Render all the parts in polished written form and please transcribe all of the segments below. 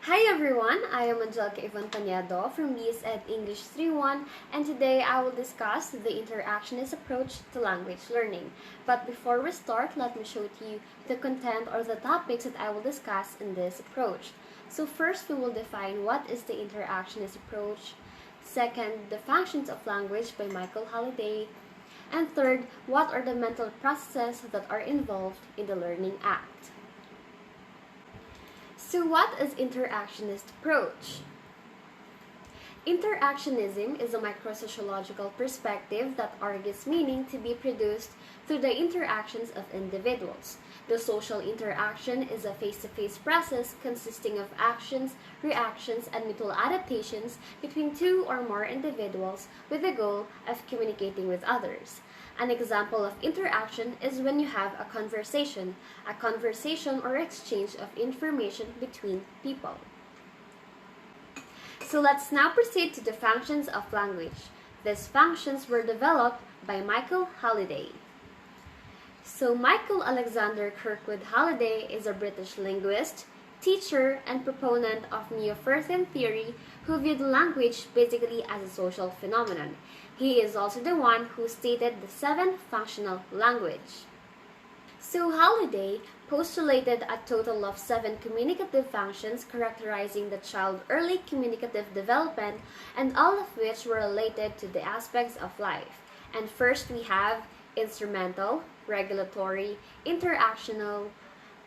Hi everyone, I am Angelica Ivan from BSED English 3.1 and today I will discuss the Interactionist approach to language learning. But before we start, let me show to you the content or the topics that I will discuss in this approach. So first, we will define what is the Interactionist approach. Second, the functions of language by Michael Halliday. And third, what are the mental processes that are involved in the learning act. So what is interactionist approach? Interactionism is a microsociological perspective that argues meaning to be produced through the interactions of individuals. The social interaction is a face-to-face process consisting of actions, reactions, and mutual adaptations between two or more individuals with the goal of communicating with others. An example of interaction is when you have a conversation or exchange of information between people. So let's now proceed to the functions of language. These functions were developed by Michael Halliday. So Michael Alexander Kirkwood Halliday is a British linguist, teacher, and proponent of Neo-Freudian theory who viewed language basically as a social phenomenon. He is also the one who stated the 7 functional language. So Halliday postulated a total of 7 communicative functions characterizing the child's early communicative development, and all of which were related to the aspects of life. And first we have instrumental, regulatory, interactional,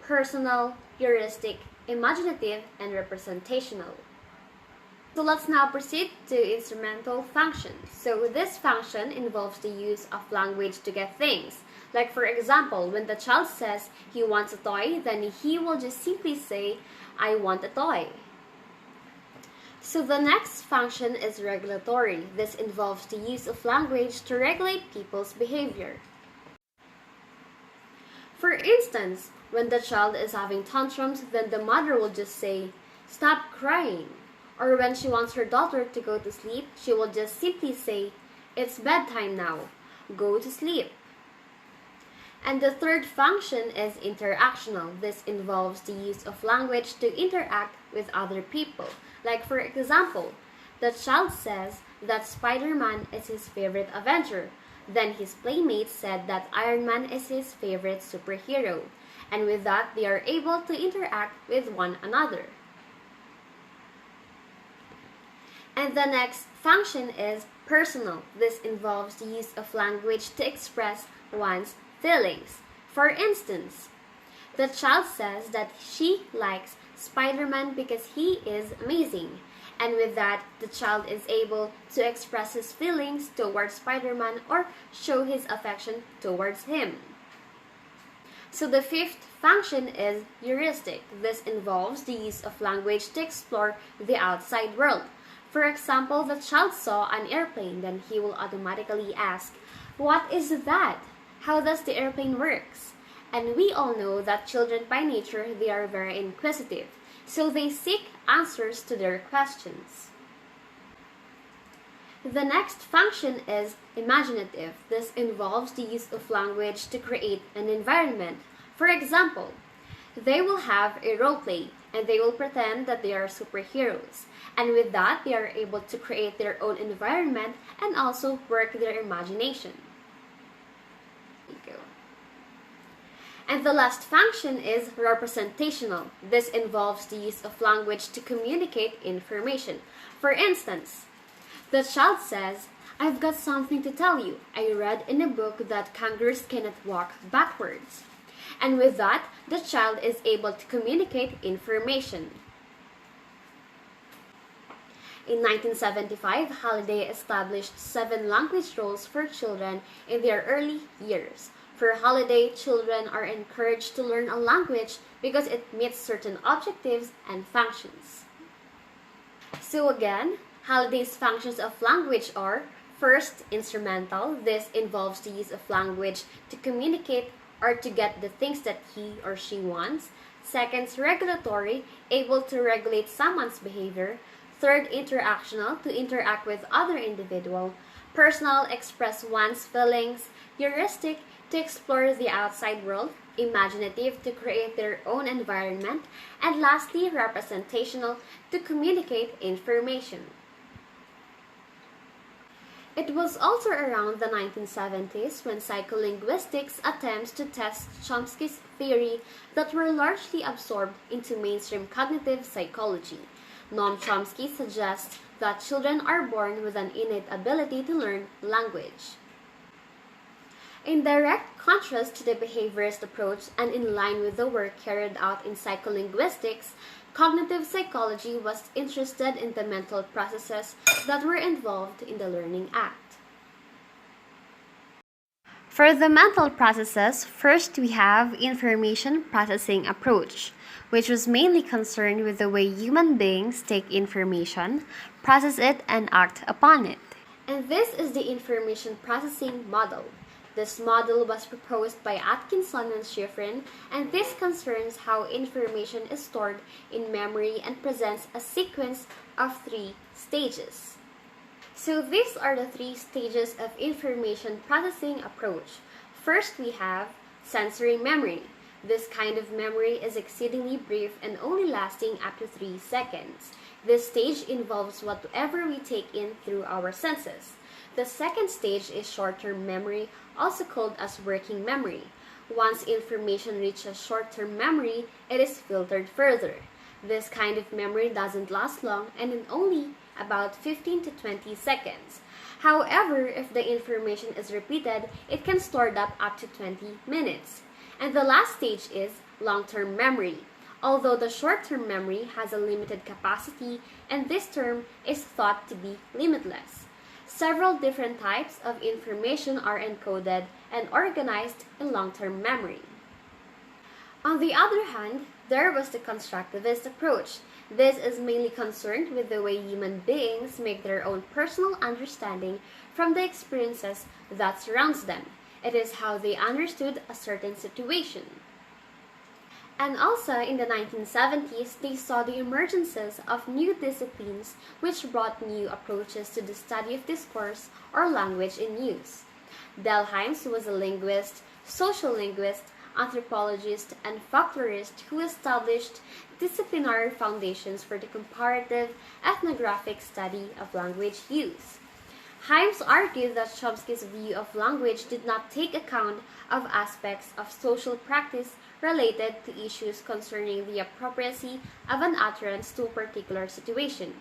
personal, heuristic, imaginative, and representational. So let's now proceed to instrumental functions. So this function involves the use of language to get things. Like for example, when the child says he wants a toy, then he will just simply say, I want a toy. So the next function is regulatory. This involves the use of language to regulate people's behavior. For instance, when the child is having tantrums, then the mother will just say, stop crying. Or when she wants her daughter to go to sleep, she will just simply say, it's bedtime now, go to sleep. And the third function is interactional. This involves the use of language to interact with other people. Like for example, the child says that Spider-Man is his favorite adventure. Then his playmates said that Iron Man is his favorite superhero. And with that, they are able to interact with one another. And the next function is personal. This involves the use of language to express one's feelings. For instance, the child says that she likes Spider-Man because he is amazing. And with that, the child is able to express his feelings towards Spider-Man or show his affection towards him. So the fifth function is heuristic. This involves the use of language to explore the outside world. For example, the child saw an airplane, then he will automatically ask, what is that? How does the airplane works? And we all know that children by nature, they are very inquisitive. So they seek answers to their questions. The next function is imaginative. This involves the use of language to create an environment. For example, they will have a role play and they will pretend that they are superheroes. And with that, they are able to create their own environment and also work their imagination. And the last function is representational. This involves the use of language to communicate information. For instance, the child says, I've got something to tell you. I read in a book that kangaroos cannot walk backwards. And with that, the child is able to communicate information. In 1975, Halliday established 7 language roles for children in their early years. For Halliday, children are encouraged to learn a language because it meets certain objectives and functions. So again, Halliday's functions of language are: first, instrumental. This involves the use of language to communicate or to get the things that he or she wants. Second, regulatory, able to regulate someone's behavior. Third, interactional, to interact with other individuals. Personal, express one's feelings. Heuristic, to explore the outside world. imaginative to create their own environment, and lastly, representational to communicate information. It was also around the 1970s when psycholinguistics attempts to test Chomsky's theory that were largely absorbed into mainstream cognitive psychology. Noam Chomsky suggests that children are born with an innate ability to learn language. In direct contrast to the behaviorist approach and in line with the work carried out in psycholinguistics, cognitive psychology was interested in the mental processes that were involved in the learning act. For the mental processes, first we have information processing approach, which was mainly concerned with the way human beings take information, process it, and act upon it. And this is the information processing model. This model was proposed by Atkinson and Schifrin, and this concerns how information is stored in memory and presents a sequence of 3 stages. So these are the 3 stages of information processing approach. First, we have sensory memory. This kind of memory is exceedingly brief and only lasting up to 3 seconds. This stage involves whatever we take in through our senses. The second stage is short-term memory, also called as working memory. Once information reaches short-term memory, it is filtered further. This kind of memory doesn't last long and in only about 15 to 20 seconds. However, if the information is repeated, it can store that up to 20 minutes. And the last stage is long-term memory. Although the short-term memory has a limited capacity, and this term is thought to be limitless. Several different types of information are encoded and organized in long-term memory. On the other hand, there was the constructivist approach. This is mainly concerned with the way human beings make their own personal understanding from the experiences that surrounds them. It is how they understood a certain situation. And also in the 1970s, they saw the emergences of new disciplines which brought new approaches to the study of discourse or language in use. Delheims was a linguist, social linguist, anthropologist, and folklorist who established disciplinary foundations for the comparative ethnographic study of language use. Himes argued that Chomsky's view of language did not take account of aspects of social practice related to issues concerning the appropriacy of an utterance to a particular situation.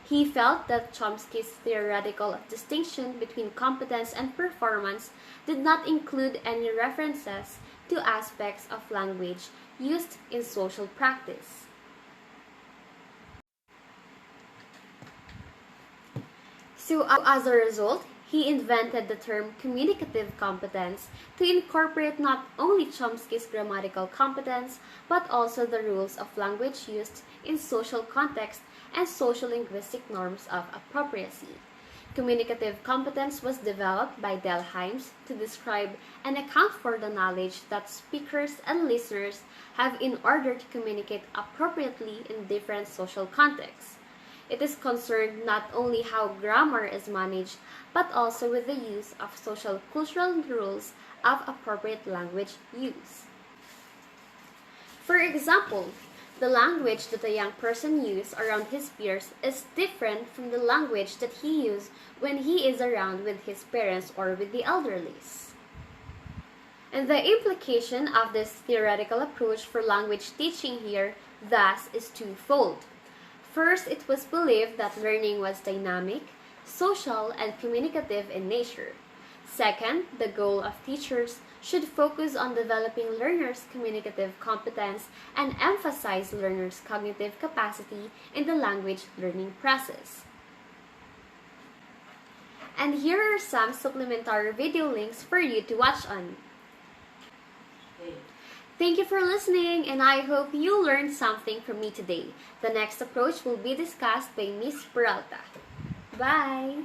He felt that Chomsky's theoretical distinction between competence and performance did not include any references to aspects of language used in social practice. So as a result, he invented the term communicative competence to incorporate not only Chomsky's grammatical competence, but also the rules of language used in social context and social linguistic norms of appropriacy. Communicative competence was developed by Delheims to describe and account for the knowledge that speakers and listeners have in order to communicate appropriately in different social contexts. It is concerned not only how grammar is managed, but also with the use of social cultural rules of appropriate language use. For example, the language that a young person uses around his peers is different from the language that he uses when he is around with his parents or with the elderly. And the implication of this theoretical approach for language teaching here, thus, is twofold. First, it was believed that learning was dynamic, social, and communicative in nature. Second, the goal of teachers should focus on developing learners' communicative competence and emphasize learners' cognitive capacity in the language learning process. And here are some supplementary video links for you to watch on. Thank you for listening, and I hope you learned something from me today. The next approach will be discussed by Ms. Peralta. Bye!